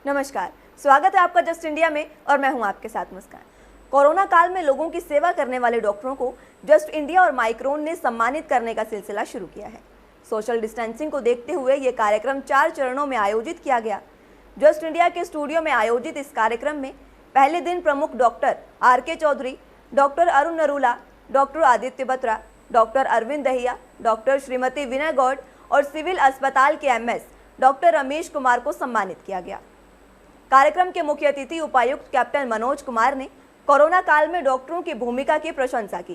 नमस्कार, स्वागत है आपका जस्ट इंडिया में और मैं हूं आपके साथ मुस्कान। कोरोना काल में लोगों की सेवा करने वाले डॉक्टरों को जस्ट इंडिया और माइक्रोन ने सम्मानित करने का सिलसिला शुरू किया है। सोशल डिस्टेंसिंग को देखते हुए ये कार्यक्रम 4 चरणों में आयोजित किया गया। जस्ट इंडिया के स्टूडियो में आयोजित इस कार्यक्रम में पहले दिन प्रमुख doctor RK Chaudhary, doctor Arun Narula, doctor Aditya Batra, doctor Arvind Dahiya, doctor Shrimati Vinay Gaur और सिविल अस्पताल के MS डॉक्टर रमेश कुमार को सम्मानित किया गया। कार्यक्रम के मुख्य अतिथि उपायुक्त कैप्टन मनोज कुमार ने कोरोना काल में डॉक्टरों की भूमिका की प्रशंसा की।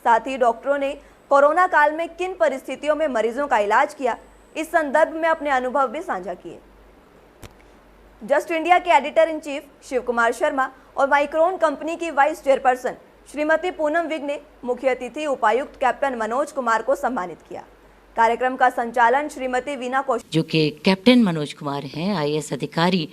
साथ ही डॉक्टरों ने कोरोना काल में किन परिस्थितियों में मरीजों का इलाज किया, इस संदर्भ में अपने अनुभव भी साझा किए। जस्ट इंडिया के editor in chief Shiv Kumar Sharma और माइक्रोन कंपनी की वाइस चेयरपर्सन श्रीमती पूनम विग ने मुख्य अतिथि उपायुक्त कैप्टन मनोज कुमार को सम्मानित किया। कार्यक्रम का संचालन श्रीमती वीना कौशिक, जो कि कैप्टन मनोज कुमार हैं, IAS अधिकारी,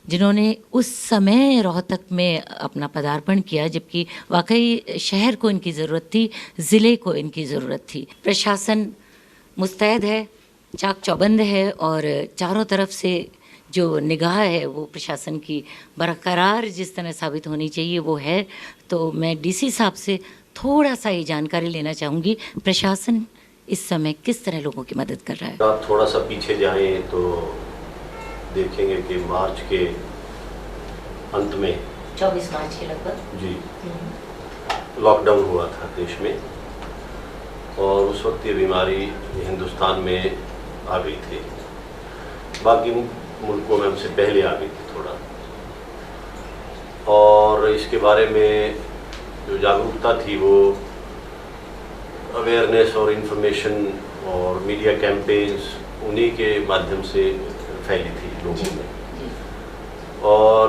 जिन्होंने उस समय रोहतक में अपना पदार्पण किया जबकि वाकई शहर को इनकी ज़रूरत थी, ज़िले को इनकी ज़रूरत थी। प्रशासन मुस्तैद है, चाक चौबंद है और चारों तरफ से जो निगाह है वो प्रशासन की बरकरार जिस तरह साबित होनी चाहिए वो है। तो मैं DC साहब से थोड़ा सा ये जानकारी लेना चाहूँगी, प्रशासन इस समय किस तरह लोगों की मदद कर रहा है। आप थोड़ा सा पीछे जाएं तो देखेंगे कि मार्च के अंत में 24 मार्च के लगभग जी लॉकडाउन हुआ था देश में और उस वक्त ये बीमारी हिंदुस्तान में आ गई थी। बाकी मुल्कों में हमसे पहले आ गई थी थोड़ा, और इसके बारे में जो जागरूकता थी वो अवेयरनेस और इन्फॉर्मेशन और मीडिया कैंपेन्स उन्हीं के माध्यम से फैली थी लोगों में, और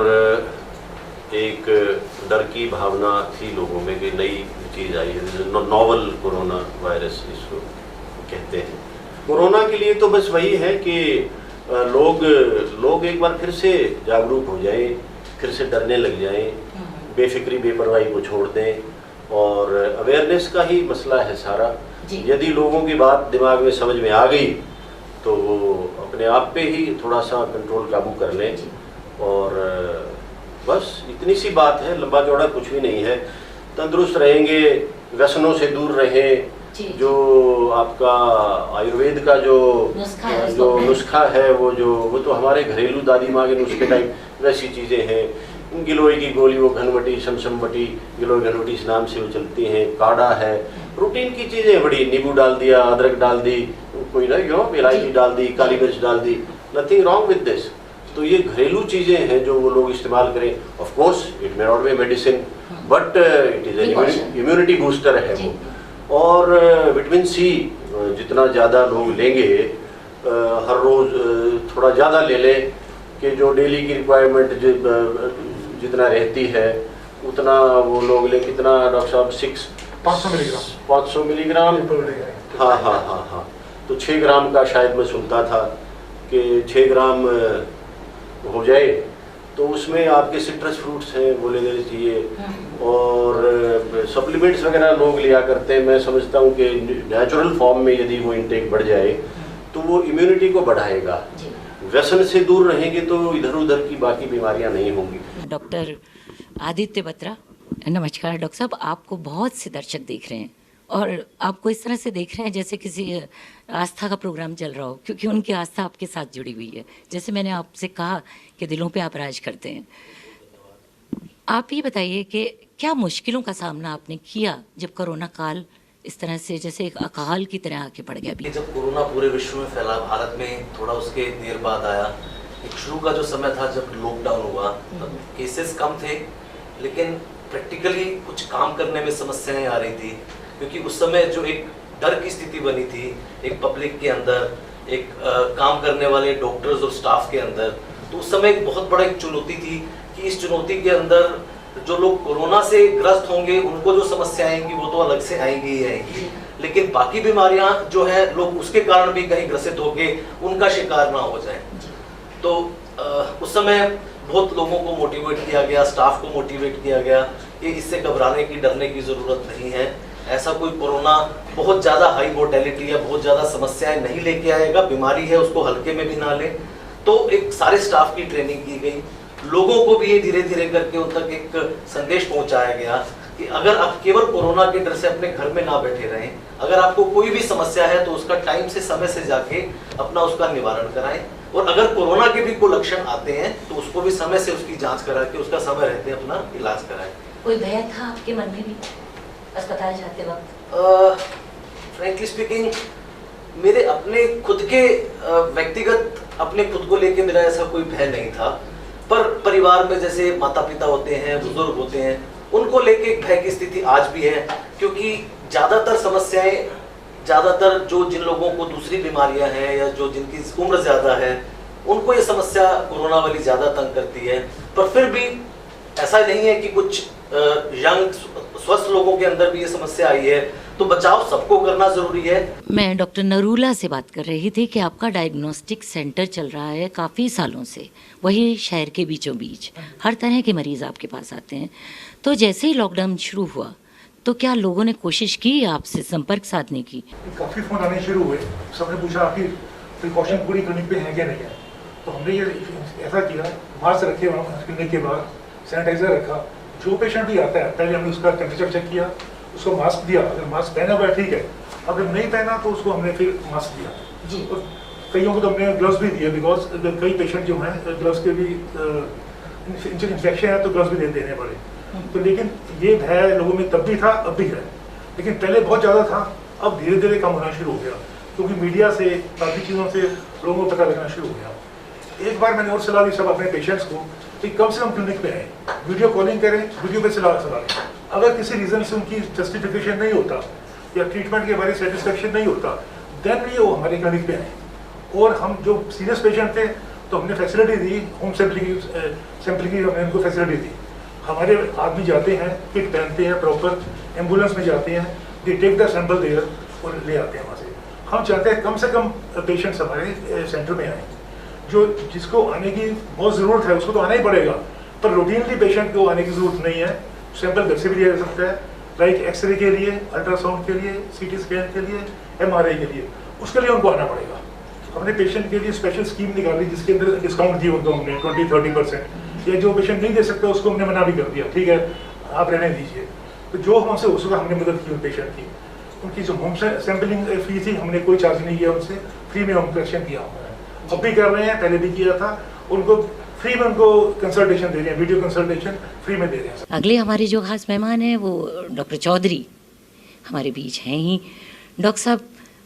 एक डर की भावना थी लोगों में कि नई चीज़ आई है, नोवल कोरोना वायरस इसको कहते हैं। कोरोना के लिए तो बस वही है कि लोग एक बार फिर से जागरूक हो जाएं, फिर से डरने लग जाएं, बेफिक्री बेपरवाही को छोड़ दें, और अवेयरनेस का ही मसला है सारा। यदि लोगों की बात दिमाग में समझ में आ गई तो वो अपने आप पे ही थोड़ा सा कंट्रोल काबू कर लें, और बस इतनी सी बात है, लंबा चौड़ा कुछ भी नहीं है। तंदुरुस्त रहेंगे, व्यसनों से दूर रहें, जो आपका आयुर्वेद का जो नुस्खा है वो तो हमारे घरेलू दादी माँ के नुस्खे टाइप वैसी चीज़ें हैं। गिलोय की गोली, वो घनवटी, समसमवटी, गिलोय घनवटी इस नाम से वो चलती हैं। काढ़ा है, रूटीन की चीज़ें बड़ी, नींबू डाल दिया, अदरक डाल दी, कोई ना इलायची डाल दी, काली मिर्च डाल दी, नथिंग रॉन्ग विद दिस। तो ये घरेलू चीज़ें हैं जो वो लोग इस्तेमाल करें। Of course it may not be medicine but it is immunity booster है वो। और विटामिन C जितना ज़्यादा लोग लेंगे, हर रोज़ थोड़ा ज़्यादा ले लें कि जो डेली की रिक्वायरमेंट जितना रहती है उतना वो लोग लें। कितना डॉक्टर साहब? 500 मिलीग्राम। हाँ, तो 6 ग्राम का शायद मैं सुनता था कि 6 ग्राम हो जाए तो उसमें आपके सिट्रस फ्रूट्स हैं वो ले लेने चाहिए, और सप्लीमेंट्स वगैरह लोग लिया करते हैं। मैं समझता हूँ कि नेचुरल फॉर्म में यदि वो इंटेक बढ़ जाए तो वो इम्यूनिटी को बढ़ाएगा। व्यसन से दूर रहेंगे तो इधर उधर की बाकी बीमारियां नहीं होंगी। डॉक्टर आदित्य बत्रा, नमस्कार। डॉक्टर साहब, आपको बहुत से दर्शक देख रहे हैं और आपको इस तरह से देख रहे हैं जैसे किसी आस्था का प्रोग्राम चल रहा हो, क्योंकि उनकी आस्था आपके साथ जुड़ी हुई है। जैसे मैंने आपसे कहा कि दिलों पे आप राज करते हैं। आप ये बताइए कि क्या मुश्किलों का सामना आपने किया जब कोरोना काल इस तरह से जैसे एक अकाल की तरह आके पड़ गया? अभी जब कोरोना पूरे विश्व में फैला, भारत में थोड़ा उसके देर बाद आया। एक शुरू का जो समय था जब लॉकडाउन हुआ, तब केसेस कम थे लेकिन प्रैक्टिकली कुछ काम करने में समस्याएं आ रही थी, क्योंकि उस समय जो एक डर की स्थिति बनी थी एक पब्लिक के अंदर, एक काम करने वाले डॉक्टर्स और स्टाफ के अंदर। तो उस समय एक बहुत बड़ा एक चुनौती थी कि इस चुनौती के अंदर जो लोग कोरोना से ग्रस्त होंगे उनको जो समस्याएं आएंगी वो तो अलग से आएंगी ही आएंगी, लेकिन बाकी बीमारियां जो है लोग उसके कारण भी कहीं ग्रसित होके उनका शिकार ना हो जाए। तो उस समय बहुत लोगों को मोटिवेट किया गया, स्टाफ को मोटिवेट किया गया कि इससे घबराने की, डरने की ज़रूरत नहीं है। ऐसा कोई कोरोना बहुत ज़्यादा हाई मोर्टेलिटी या बहुत ज़्यादा समस्याएं नहीं लेके आएगा। बीमारी है उसको हल्के में भी ना लें। तो एक सारे स्टाफ की ट्रेनिंग की गई, लोगों को भी ये धीरे धीरे करके उन तक एक संदेश पहुंचाया गया कि अगर आप केवल कोरोना के डर से अपने घर में ना बैठे रहें, अगर आपको कोई भी समस्या है तो उसका टाइम से समय से जाके अपना उसका निवारण कराएं, और अगर कोरोना के भी कोई लक्षण आते हैं तो उसको भी समय से उसकी जांच करा के उसका समय रहते अपना इलाज कराएं। कोई भय था आपके मन में भी अस्पताल जाते वक्त? फ्रैंकली स्पीकिंग, मेरे अपने खुद के व्यक्तिगत अपने खुद को लेके मेरा ऐसा कोई भय नहीं था, पर परिवार में जैसे माता पिता होते हैं, बुजुर्ग होते हैं, उनको लेके एक भय की स्थिति आज भी है, क्योंकि ज़्यादातर समस्याएं, ज़्यादातर जो जिन लोगों को दूसरी बीमारियां हैं या जो जिनकी उम्र ज़्यादा है, उनको ये समस्या कोरोना वाली ज़्यादा तंग करती है। पर फिर भी ऐसा नहीं है कि कुछ यंग स्वस्थ लोगों के अंदर भी ये समस्या आई है, तो बचाव सबको करना जरूरी है। मैं डॉक्टर नरूला से बात कर रही थी कि आपका डायग्नोस्टिक सेंटर चल रहा है काफ़ी सालों से, वही शहर के बीचों बीच हर तरह के मरीज आपके पास आते हैं। तो जैसे ही लॉकडाउन शुरू हुआ तो क्या लोगों ने कोशिश की आपसे संपर्क साधने की? काफ़ी फ़ोन आने शुरू हुए, सबने पूछा आखिर प्रिकॉशन पूरी क्लिनिक पे है क्या नहीं है। तो हमने ये ऐसा किया, मास्क रखे वहाँ क्लिनिक के बाहर, सैनिटाइजर रखा, जो पेशेंट भी आता है पहले हमने उसका टेम्परेचर चेक किया, उसको मास्क दिया, अगर मास्क पहना हुआ है ठीक है, अगर नहीं पहना तो उसको हमने फिर मास्क दिया जी। और कईयों को तो हमने ग्लव्स भी दिए, बिकॉज कई पेशेंट जो हैं ग्लव्स के भी इन्फेक्शन है तो ग्लव्स भी देने पड़े। तो लेकिन ये भय लोगों में तब भी था, अब भी है, लेकिन पहले बहुत ज़्यादा था, अब धीरे धीरे कम होना शुरू हो गया, क्योंकि मीडिया से काफ़ी चीज़ों से लोगों को पता लगना शुरू हो गया। एक बार मैंने और सलाह दी सब अपने पेशेंट्स को कि कम से कम क्लिनिक पे आए, वीडियो कॉलिंग करें, वीडियो पे सलाह लें। अगर किसी रीज़न से उनकी जस्टिफिकेशन नहीं होता या ट्रीटमेंट के बारे में सेटिस्फेक्शन नहीं होता, देन भी वो हमारे क्लिनिक पे आए। और हम जो सीरियस पेशेंट थे तो हमने फैसिलिटी दी, होम सैम्पलिंग की हमने उनको फैसिलिटी दी। हमारे आदमी जाते हैं, किट पहनते हैं, प्रॉपर एम्बुलेंस में जाते हैं, they take the sample there और ले आते हैं वहाँ से। हम चाहते हैं कम से कम पेशेंट्स हमारे सेंटर में आए, जो जिसको आने की बहुत ज़रूरत है उसको तो आना ही पड़ेगा, पर रूटीनली पेशेंट को आने की ज़रूरत नहीं है। सैंपल घर से भी लिया जा सकता है, लाइक एक्सरे के लिए, अल्ट्रासाउंड के लिए, सीटी स्कैन के लिए, एमआरआई के लिए, उसके लिए उनको आना पड़ेगा। हमने पेशेंट के लिए स्पेशल स्कीम निकाली जिसके अंदर डिस्काउंट दी उनको हमने 20-30%, या जो पेशेंट नहीं दे सकता उसको हमने मना भी कर दिया, ठीक है आप रहने दीजिए। तो जो हमसे हो सका हमने मदद की उन पेशेंट की। उनकी जो होम सैम्पलिंग फी थी हमने कोई चार्ज नहीं किया उनसे, फ्री में होम कलेक्शन किया हुआ है, अब भी कर रहे हैं, पहले भी किया था। उनको फ्री में उनको कंसल्टेशन दे रहे हैं, वीडियो कंसल्टेशन फ्री में दे रहे हैं। अगले हमारे जो खास मेहमान हैं वो डॉक्टर चौधरी हमारे बीच हैं ही। डॉक्टर साहब,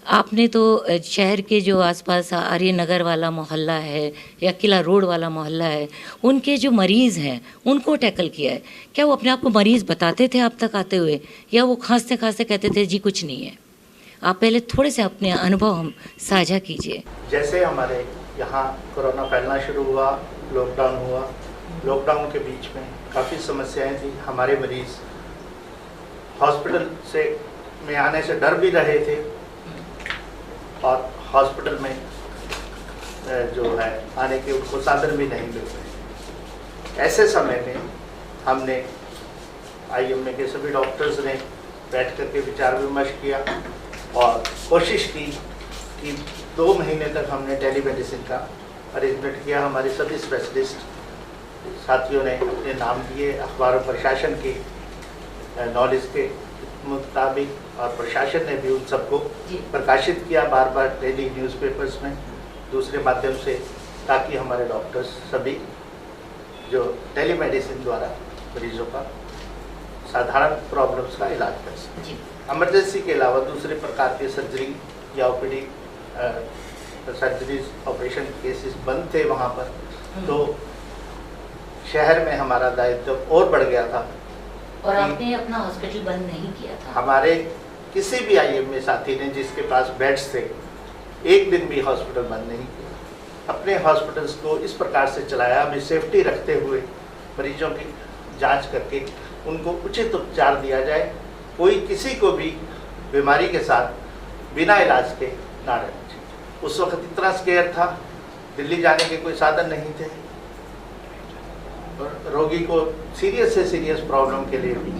आपने तो शहर के जो आसपास आर्य नगर वाला मोहल्ला है या किला रोड वाला मोहल्ला है, उनके जो मरीज़ हैं उनको टैकल किया है। क्या वो अपने आप को मरीज़ बताते थे आप तक आते हुए, या वो खांसते खांसते कहते थे जी कुछ नहीं है? आप पहले थोड़े से अपने अनुभव हम साझा कीजिए। जैसे हमारे यहाँ कोरोना फैलना शुरू हुआ, लॉकडाउन हुआ, लॉकडाउन के बीच में काफ़ी समस्याएं थी। हमारे मरीज़ हॉस्पिटल में आने से डर भी रहे थे और हॉस्पिटल में जो है आने के उनको साधन भी नहीं मिल रहे। ऐसे समय में हमने आईएमए के सभी डॉक्टर्स ने बैठ करके विचार विमर्श किया और कोशिश की कि 2 महीने तक हमने टेलीमेडिसिन का अरेंजमेंट किया। हमारे सभी स्पेशलिस्ट साथियों ने अपने नाम दिए, अखबार और प्रशासन के नॉलेज के मुताबिक, और प्रशासन ने भी उन सबको प्रकाशित किया बार बार डेली न्यूज़पेपर्स में, दूसरे माध्यम से, ताकि हमारे डॉक्टर्स सभी जो टेलीमेडिसिन द्वारा मरीजों का साधारण प्रॉब्लम्स का इलाज कर सकें। इमरजेंसी के अलावा दूसरे प्रकार के सर्जरी या ओपीडी सर्जरीज ऑपरेशन केसेस बंद थे वहाँ पर, तो शहर में हमारा दायित्व और बढ़ गया था। और आपने अपना हॉस्पिटल बंद नहीं किया था? हमारे किसी भी आईएमए साथी ने जिसके पास बेड्स थे, एक दिन भी हॉस्पिटल बंद नहीं किया। अपने हॉस्पिटल्स को इस प्रकार से चलाया, हमें सेफ्टी रखते हुए मरीजों की जांच करके उनको उचित उपचार दिया जाए, कोई किसी को भी बीमारी के साथ बिना इलाज के ना रहना चाहिए। उस वक्त इतना स्केयर था, दिल्ली जाने के कोई साधन नहीं थे, रोगी को सीरियस से सीरियस प्रॉब्लम के लिए भी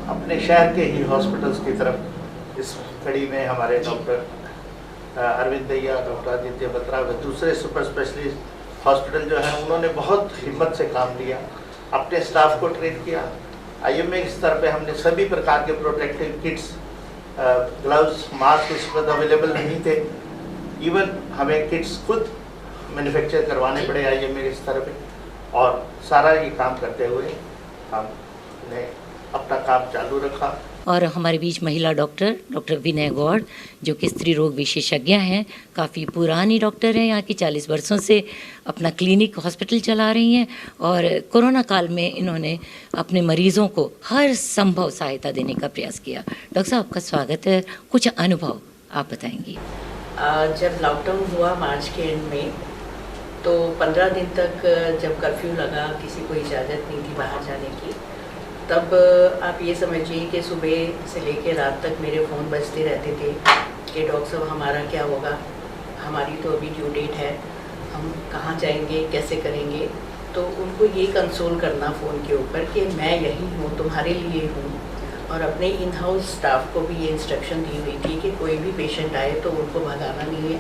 अपने शहर के ही हॉस्पिटल्स की तरफ इस कड़ी में हमारे डॉक्टर अरविंद दैया, डॉक्टर आदित्य बत्रा व दूसरे सुपर स्पेशलिस्ट हॉस्पिटल जो है उन्होंने बहुत हिम्मत से काम लिया, अपने स्टाफ को ट्रेन किया। IMA के स्तर पे हमने सभी प्रकार के प्रोटेक्टिव किट्स, ग्लव्स, मास्क उस वक्त अवेलेबल नहीं थे। इवन हमें किट्स खुद मैन्युफैक्चर करवाने पड़े IMA के स्तर पे, और सारा ये काम करते हुए हमने अपना काम चालू रखा। और हमारे बीच महिला डॉक्टर विनय गौड़, जो कि स्त्री रोग विशेषज्ञ हैं, काफ़ी पुरानी डॉक्टर हैं, यहाँ की 40 वर्षों से अपना क्लिनिक हॉस्पिटल चला रही हैं, और कोरोना काल में इन्होंने अपने मरीजों को हर संभव सहायता देने का प्रयास किया। डॉक्टर साहब, आपका स्वागत है। कुछ अनुभव आप बताएंगी। जब लॉकडाउन हुआ मार्च के एंड में, तो 15 दिन तक जब कर्फ्यू लगा, किसी को इजाज़त नहीं थी बाहर जाने की, तब आप ये समझिए कि सुबह से लेकर रात तक मेरे फ़ोन बजते रहते थे कि डॉक्टर साहब हमारा क्या होगा, हमारी तो अभी ड्यू डेट है, हम कहाँ जाएंगे, कैसे करेंगे। तो उनको ये कंसोल करना फ़ोन के ऊपर कि मैं यही हूँ, तुम्हारे लिए हूँ। और अपने इन हाउस स्टाफ को भी ये इंस्ट्रक्शन दी हुई थी कि कोई भी पेशेंट आए तो उनको भगाना नहीं है,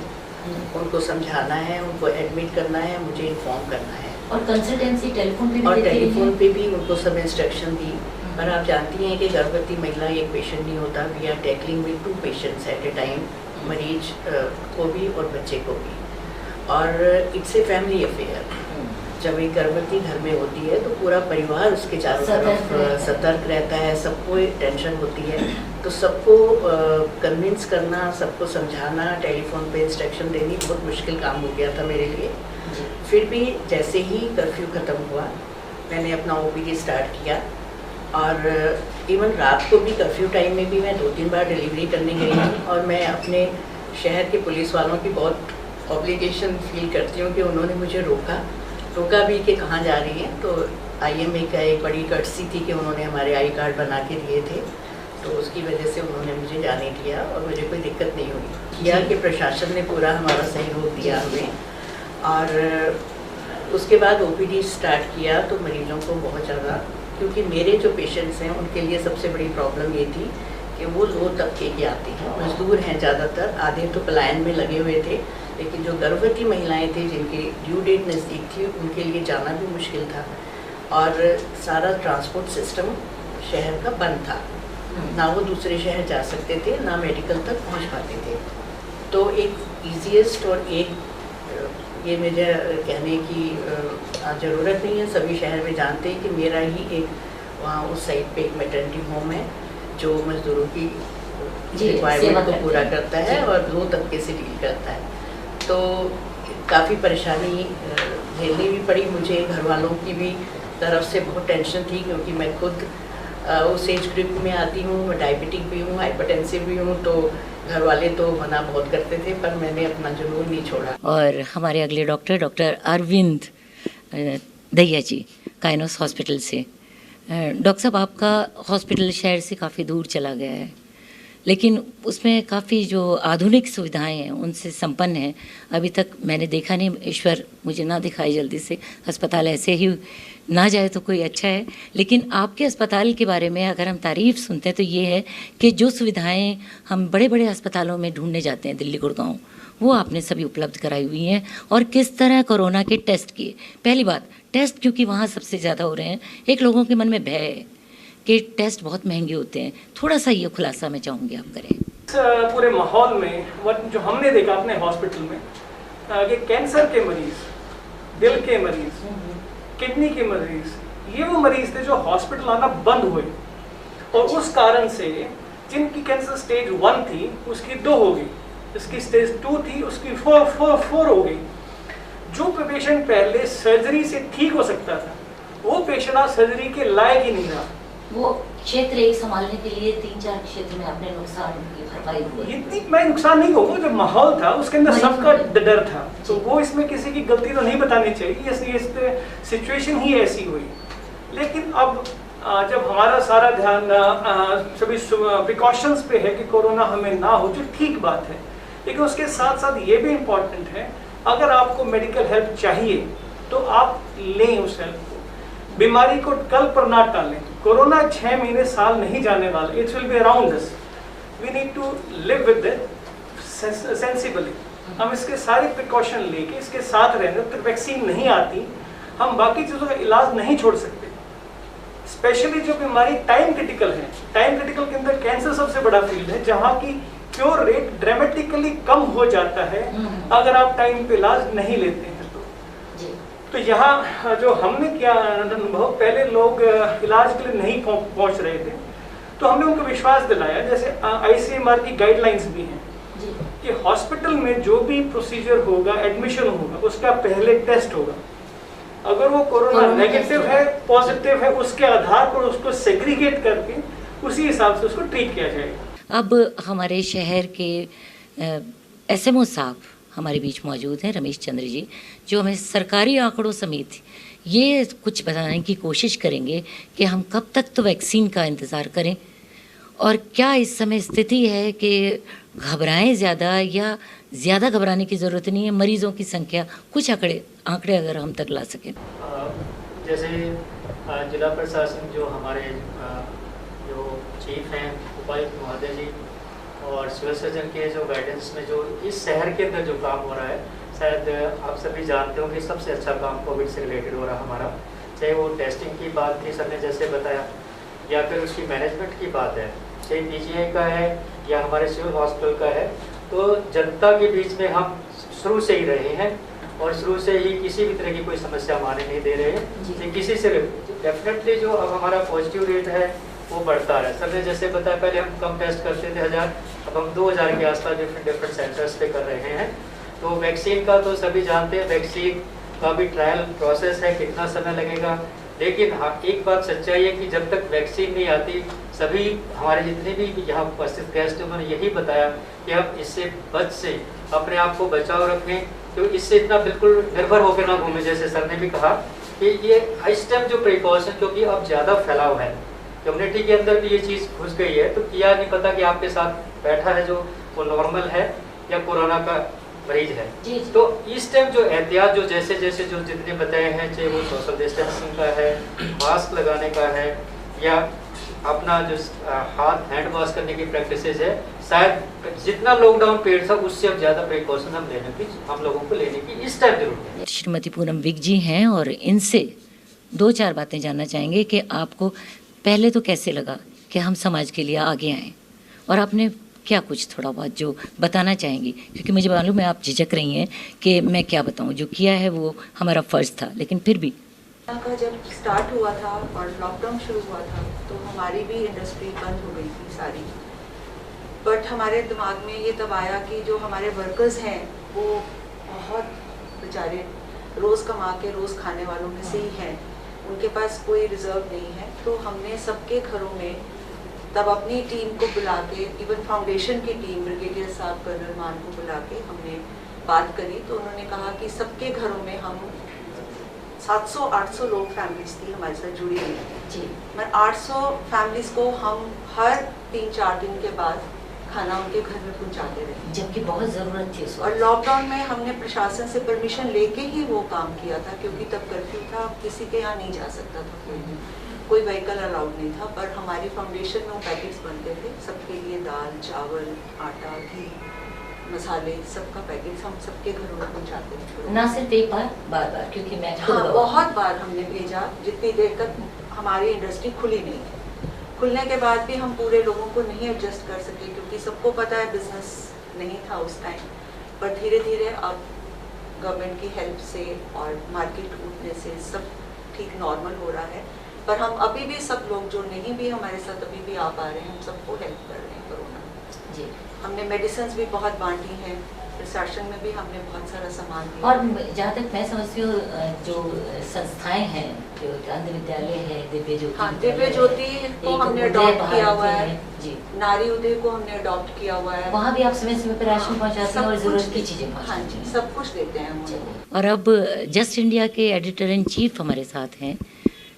उनको समझाना है, उनको एडमिट करना है, मुझे इन्फॉर्म करना है। और कंसल्टेंसी टेलीफोन पे भी और देते हैं? टेलीफोन पे भी उनको सब इंस्ट्रक्शन दी। पर आप जानती हैं कि गर्भवती महिला एक पेशेंट नहीं होता, we are tackling with 2 patients at a time, मरीज को भी और बच्चे को भी। और इट्स ए फैमिली अफेयर। जब एक गर्भवती घर में होती है तो पूरा परिवार उसके चारों तरफ सतर्क रहता है, सबको एक टेंशन होती है, तो सबको कन्विंस करना, सबको समझाना, टेलीफोन पे इंस्ट्रक्शन देनी बहुत मुश्किल काम हो गया था मेरे लिए। फिर भी जैसे ही कर्फ्यू ख़त्म हुआ, मैंने अपना OPD स्टार्ट किया, और इवन रात को भी कर्फ्यू टाइम में भी मैं 2-3 बार डिलीवरी करने गई थी। और मैं अपने शहर के पुलिस वालों की बहुत ऑब्लिगेशन फील करती हूँ कि उन्होंने मुझे रोका भी कि कहाँ जा रही है। तो IMA का एक बड़ी कर्टसी थी कि उन्होंने हमारे आई कार्ड बना के दिए थे, तो उसकी वजह से उन्होंने मुझे जाने दिया और मुझे कोई दिक्कत नहीं हुई। किया कि प्रशासन ने पूरा हमारा सहयोग दिया हमें। और उसके बाद OPD स्टार्ट किया तो मरीजों को बहुत ज़्यादा, क्योंकि मेरे जो पेशेंट्स हैं उनके लिए सबसे बड़ी प्रॉब्लम ये थी कि वो लो तबके के आते हैं, मजदूर हैं ज़्यादातर, आधे तो पलायन में लगे हुए थे, लेकिन जो गर्भवती महिलाएं थी जिनकी ड्यू डेट नज़दीक थी, उनके लिए जाना भी मुश्किल था। और सारा ट्रांसपोर्ट सिस्टम शहर का बंद था, ना वो दूसरे शहर जा सकते थे, ना मेडिकल तक पहुंच पाते थे। तो एक ईजीएस्ट और एक ये मुझे कहने की ज़रूरत नहीं है, सभी शहर में जानते हैं कि मेरा ही एक वहाँ उस साइड पे एक मैटरनिटी होम है जो मजदूरों की रिक्वायरमेंट को पूरा करता है और लो तबके से डील करता है। तो काफ़ी परेशानी झेलनी भी पड़ी मुझे, घर वालों की भी तरफ से बहुत टेंशन थी, क्योंकि मैं खुद उस एज ग्रुप में आती हूँ, मैं डायबिटिक भी हूँ, हाइपरटेंसिव भी हूँ, तो घर वाले तो मना बहुत करते थे, पर मैंने अपना जुनून नहीं छोड़ा। और हमारे अगले डॉक्टर अरविंद दहिया जी, काइनोस हॉस्पिटल से। डॉक्टर साहब, आपका हॉस्पिटल शहर से काफ़ी दूर चला गया है, लेकिन उसमें काफ़ी जो आधुनिक सुविधाएं हैं उनसे संपन्न है। अभी तक मैंने देखा नहीं, ईश्वर मुझे ना दिखाए जल्दी से, अस्पताल ऐसे ही ना जाए तो कोई अच्छा है। लेकिन आपके अस्पताल के बारे में अगर हम तारीफ़ सुनते हैं तो ये है कि जो सुविधाएं हम बड़े बड़े अस्पतालों में ढूंढने जाते हैं, दिल्ली गुड़गांव, वो आपने सभी उपलब्ध कराई हुई हैं। और किस तरह कोरोना के टेस्ट किए, पहली बात टेस्ट, क्योंकि वहाँ सबसे ज़्यादा हो रहे हैं, एक लोगों के मन में भय है कि टेस्ट बहुत महंगे होते हैं, थोड़ा सा ये खुलासा मैं चाहूँगी आप करें। इस पूरे माहौल में जो हमने देखा अपने हॉस्पिटल में कि कैंसर के मरीज, दिल के मरीज, किडनी के मरीज, ये वो मरीज थे जो हॉस्पिटल आना बंद हुए, और उस कारण से जिनकी कैंसर स्टेज 1 थी उसकी 2 हो गई, जिसकी स्टेज 2 थी उसकी 4 हो गई। जो पेशेंट पहले सर्जरी से ठीक हो सकता था, वो पेशेंट आज सर्जरी के लायक ही नहीं रहा। वो क्षेत्र एक संभालने के लिए 3-4 क्षेत्र में अपने नुकसान की भरपाई हुई। इतनी मैं नुकसान नहीं होगा, जो माहौल था उसके अंदर सबका डर था, तो वो इसमें किसी की गलती तो नहीं बतानी चाहिए, ये सिचुएशन ही ऐसी हुई। लेकिन अब जब हमारा सारा ध्यान सभी प्रिकॉशंस पे है कि कोरोना हमें ना हो, जो ठीक बात है, लेकिन उसके साथ साथ ये भी इम्पोर्टेंट है, अगर आपको मेडिकल हेल्प चाहिए तो आप लें उस हेल्प को, बीमारी को कल पर ना टालें। कोरोना 6 महीने साल नहीं जाने वाला, it will be around us, we need to live with it sensibly. हम इसके सारे प्रिकॉशन लेके इसके साथ रहने, जब तक वैक्सीन नहीं आती हम बाकी चीज़ों का इलाज नहीं छोड़ सकते। स्पेशली जो बीमारी टाइम क्रिटिकल है, टाइम क्रिटिकल के अंदर कैंसर सबसे बड़ा फील्ड है, जहाँ की क्योर रेट ड्रामेटिकली कम हो जाता है अगर आप टाइम पे इलाज नहीं लेते हैं। तो यहाँ जो हमने किया अनुभव, पहले लोग इलाज के लिए नहीं पहुँच रहे थे, तो हमने उनको विश्वास दिलाया, जैसे ICMR की गाइडलाइंस भी हैं कि हॉस्पिटल में जो भी प्रोसीजर होगा, एडमिशन होगा, उसका पहले टेस्ट होगा। अगर वो कोरोना नेगेटिव है, पॉजिटिव है, उसके आधार पर उसको सेग्रीगेट करके उसी हिसाब से उसको ट्रीट किया जाएगा। अब हमारे शहर के SMO साहब हमारे बीच मौजूद हैं, रमेश चंद्र जी, जो हमें सरकारी आंकड़ों समेत ये कुछ बताने की कोशिश करेंगे कि हम कब तक तो वैक्सीन का इंतज़ार करें और क्या इस समय स्थिति है कि घबराएं ज़्यादा या ज़्यादा घबराने की ज़रूरत नहीं है। मरीज़ों की संख्या, कुछ आंकड़े अगर हम तक ला सकें। जैसे जिला प्रशासन जो हमारे जो चीफ हैं उपायुक्त महोदय जी और सिविल सर्जन के जो गाइडेंस में जो इस शहर के अंदर जो काम हो रहा है, शायद आप सभी जानते हो कि सबसे अच्छा काम कोविड से रिलेटेड हो रहा है हमारा, चाहे वो टेस्टिंग की बात थी सर ने जैसे बताया, या फिर उसकी मैनेजमेंट की बात है, चाहे PGI का है या हमारे सिविल हॉस्पिटल का है। तो जनता के बीच में हम शुरू से ही रहे हैं और शुरू से ही किसी भी तरह की कोई समस्या हम आने नहीं दे रहे हैं किसी से। डेफिनेटली जो अब हमारा पॉजिटिव रेट है वो बढ़ता है। सर ने जैसे बताया, पहले हम कम टेस्ट करते थे 1000, अब हम 2000 के आसपास डिफरेंट सेंटर्स पे कर रहे हैं। तो वैक्सीन का तो सभी जानते हैं, वैक्सीन का भी ट्रायल प्रोसेस है, कितना समय लगेगा। लेकिन हाँ, एक बात सच्चाई है कि जब तक वैक्सीन नहीं आती, सभी हमारे जितने भी यहाँ उपस्थित गेस्ट हैं उन्होंने यही बताया कि हम इससे बच से अपने आप को बचाव रखें, तो इससे इतना बिल्कुल निर्भर होकर ना घूमें। जैसे सर ने भी कहा कि ये इस टाइम जो प्रिकॉशन, क्योंकि अब ज़्यादा फैलाव है, कम्युनिटी के अंदर भी ये चीज़ घुस गई है, तो क्या नहीं पता कि आपके साथ बैठा है जो वो नॉर्मल है या कोरोना का मरीज है। तो इस टाइम जो एहतियात जो जैसे जो जितने बताए हैं, चाहे वो सोशल डिस्टेंसिंग का है, मास्क लगाने का है, या अपना जो हाथ हैंड वॉश करने की प्रैक्टिसेस है, शायद जितना लॉकडाउन पीरियड था उससे अब ज़्यादा प्रिकॉशन हम लोगों को लेने की इस टाइम जरूरत है। श्रीमती पूनम विक जी हैं और इनसे 2-4 बातें जानना चाहेंगे कि आपको पहले तो कैसे लगा कि हम समाज के लिए आगे आएँ, और आपने क्या कुछ थोड़ा बहुत जो बताना चाहेंगी, क्योंकि मुझे मालूम है आप झिझक रही हैं कि मैं क्या बताऊं, जो किया है वो हमारा फ़र्ज़ था, लेकिन फिर भी का जब स्टार्ट हुआ था और लॉकडाउन शुरू हुआ था तो हमारी भी इंडस्ट्री बंद हो गई थी सारी। बट हमारे दिमाग में ये तब आया कि जो हमारे वर्कर्स हैं वो बहुत बेचारे रोज़ कमा के रोज़ खाने वालों में से ही हैं, उनके पास कोई रिजर्व नहीं है। तो हमने सबके घरों में तब अपनी टीम को बुला के, इवन फाउंडेशन की टीम, ब्रिगेडियर साहब, कर्नल मान को बुला के हमने बात करी। तो उन्होंने कहा कि सबके घरों में हम 700-800 लोग फैमिलीज थी हमारे साथ जुड़ी हुई जी, मैं 800 फैमिलीज को हम हर 3-4 दिन के बाद खाना उनके घर में पहुंचाते रहे, जबकि बहुत ज़रूरत थी उसको। और लॉकडाउन में हमने प्रशासन से परमिशन लेके ही वो काम किया था, क्योंकि तब कर्फ्यू था, किसी के यहाँ नहीं जा सकता था, कोई व्हीकल अलाउड नहीं था। पर हमारी फाउंडेशन में वो पैकेट्स बनते थे सबके लिए, दाल, चावल, आटा, घी, मसाले, सबका पैकेट हम सबके घरों में पहुँचाते थे। ना सिर्फ एक बार, क्योंकि मैं हाँ, बहुत बार हमने भेजा, जितनी देर तक हमारी इंडस्ट्री खुली नहीं थी। खुलने के बाद भी हम पूरे लोगों को नहीं एडजस्ट कर सके, क्योंकि सबको पता है बिजनेस नहीं था उस टाइम। पर धीरे धीरे अब गवर्नमेंट की हेल्प से और मार्केट उठने से सब ठीक नॉर्मल हो रहा है। पर हम अभी भी सब लोग जो नहीं भी हमारे साथ अभी भी आ पा रहे हैं, हम सबको हेल्प कर रहे हैं कोरोना जी। हमने मेडिसिन भी बहुत बांटी हैं, प्रशासन में भी हमने बहुत सारा सामान दिया। और जहाँ तक मैं समझती हूँ जो संस्थाएं हैं, जो अंध विद्यालय है, दिव्य ज्योति, हाँ, दिव्य ज्योति को हमने अडॉप्ट किया हुआ है जी, नारी उदय को हमने अडॉप्ट किया हुआ है। वहाँ भी आप समय समय पर राशन पहुँचाते हैं और ज़रूरत की चीज़ें पहुँचाते हैं। हाँ जी, सब कुछ देते हैं हम। और अब जस्ट इंडिया के एडिटर इन चीफ हमारे साथ हैं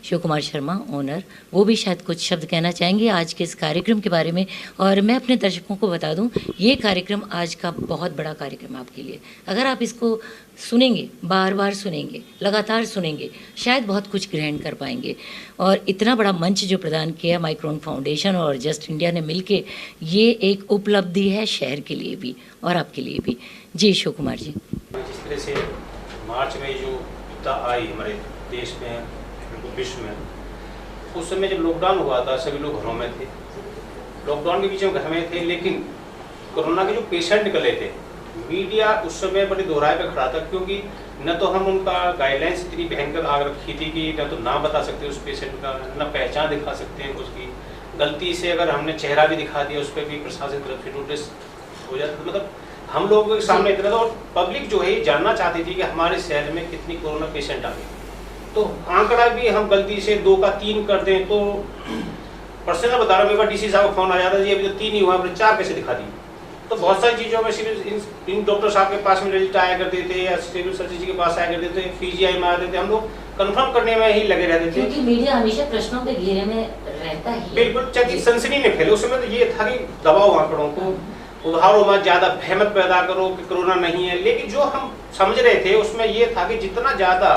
शिव कुमार शर्मा, ओनर, वो भी शायद कुछ शब्द कहना चाहेंगे आज के इस कार्यक्रम के बारे में। और मैं अपने दर्शकों को बता दूं, ये कार्यक्रम आज का बहुत बड़ा कार्यक्रम है आपके लिए। अगर आप इसको सुनेंगे, बार बार सुनेंगे, लगातार सुनेंगे, शायद बहुत कुछ ग्रहण कर पाएंगे। और इतना बड़ा मंच जो प्रदान किया माइक्रोन फाउंडेशन और जस्ट इंडिया ने मिलके, ये एक उपलब्धि है शहर के लिए भी और आपके लिए भी। जी शिव कुमार जी। जिस तरह से मार्च में जो विपदा आई हमारे देश में, विश्व में, उस समय जब लॉकडाउन हुआ था सभी लोग घरों में थे, लॉकडाउन के बीच में घर में थे, लेकिन कोरोना के जो पेशेंट निकले थे, मीडिया उस समय बड़े दोहराए पे खड़ा था, क्योंकि न तो हम उनका गाइडलाइंस इतनी भयंकर आ रखी थी कि न तो नाम बता सकते उस पेशेंट का, न पहचान दिखा सकते हैं उसकी, गलती से अगर हमने चेहरा भी दिखा दिया उस पर भी प्रशासन की तरफ से नोटिस हो जाता। मतलब हम लोगों के सामने इतना था, और पब्लिक जो है जानना चाहती थी कि हमारे शहर में कितनी कोरोना पेशेंट आ गए। तो आंकड़ा भी हम गलती से 2 का 3 कर दें तो पर्सनल बता रहा हूँ, मेरे पास डीसी साहब का फोन आ जाता है, अभी तो 3 ही हुआ, हमने 4 कैसे दिखा दी। तो बहुत सारी चीज़ों में सिर्फ इन डॉक्टर साहब के पास में रिजल्ट आया करते थे या सिविल सर्जन जी के पास आया करते थे, पीजीआई में आते थे, हम लोग कंफर्म करने में ही लगे रहते थे, क्योंकि मीडिया हमेशा प्रश्नों के घेरे में रहता ही। बिल्कुल, चाहे सनसनी में फैले। उस समय तो ये था कि दबाओ आंकड़ों को, उधारो मत, ज़्यादा भयमत पैदा करो कि कोरोना नहीं है। लेकिन जो हम समझ रहे थे उसमें ये था कि जितना ज़्यादा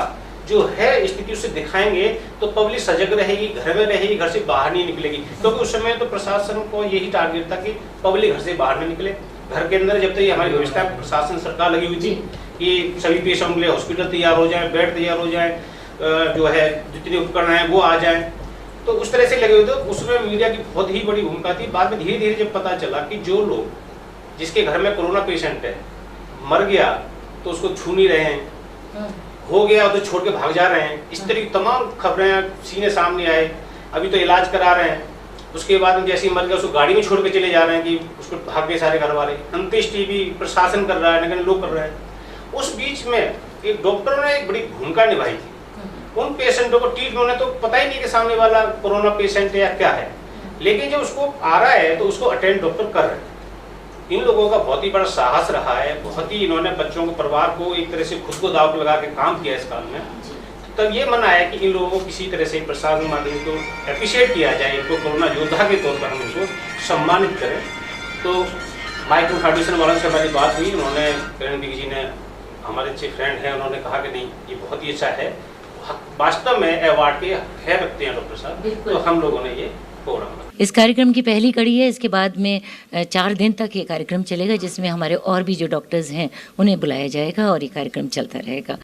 जो है स्थिति उससे दिखाएंगे तो पब्लिक सजग रहेगी, घर में रहेगी, घर से बाहर नहीं निकलेगी। क्योंकि उस समय तो प्रशासन को यही टारगेट था कि पब्लिक घर से बाहर नहीं निकले, घर के अंदर जब तक ये हमारी व्यवस्था प्रशासन सरकार लगी हुई थी कि सभी पेशेंट के लिए हॉस्पिटल तैयार हो जाए, बेड तैयार हो जाए, जो है जितने उपकरण हैं वो आ जाए, तो उस तरह से लगे हुए थे। उसमें मीडिया की बहुत ही बड़ी भूमिका थी। बाद में धीरे धीरे जब पता चला कि जो लोग जिसके घर में कोरोना पेशेंट है मर गया तो उसको छू नहीं रहे हैं, हो गया तो छोड़ के भाग जा रहे हैं, इस तरह की तमाम खबरें सीने सामने आए। अभी तो इलाज करा रहे हैं, उसके बाद में जैसे ही मर गया उसको गाड़ी में छोड़ के चले जा रहे हैं कि उसको भाग गए सारे घर वाले। अंत्येष्टि भी प्रशासन कर रहा है, लेकिन लोग कर रहे हैं। उस बीच में एक डॉक्टर ने एक बड़ी भूमिका निभाई थी। उन पेशेंटों को ट्रीट होने तो पता ही नहीं कि सामने वाला कोरोना पेशेंट है या क्या है, लेकिन जब उसको आ रहा है तो उसको अटेंड डॉक्टर कर रहे हैं। इन लोगों का बहुत ही बड़ा साहस रहा है, बहुत ही इन्होंने बच्चों को, परिवार को एक तरह से खुद को दाव पे लगा के काम किया इस काल में। तब ये मना है कि इन लोगों को किसी तरह से प्रशासन माध्यम को अप्रिशिएट किया जाए, इनको कोरोना योद्धा के तौर पर हम इनको सम्मानित करें। तो माइक्रो फाउंडेशन वालों से हमारी बात हुई, उन्होंने किरण जी ने, हमारे अच्छे फ्रेंड हैं, उन्होंने कहा कि नहीं ये बहुत ही अच्छा है, वास्तव में अवार्ड के खैर रखते हैं डॉक्टर साहब। तो हम लोगों ने ये प्रोग्राम, इस कार्यक्रम की पहली कड़ी है। इसके बाद में 4 दिन तक ये कार्यक्रम चलेगा, जिसमें हमारे और भी जो डॉक्टर्स हैं उन्हें बुलाया जाएगा और ये कार्यक्रम चलता रहेगा।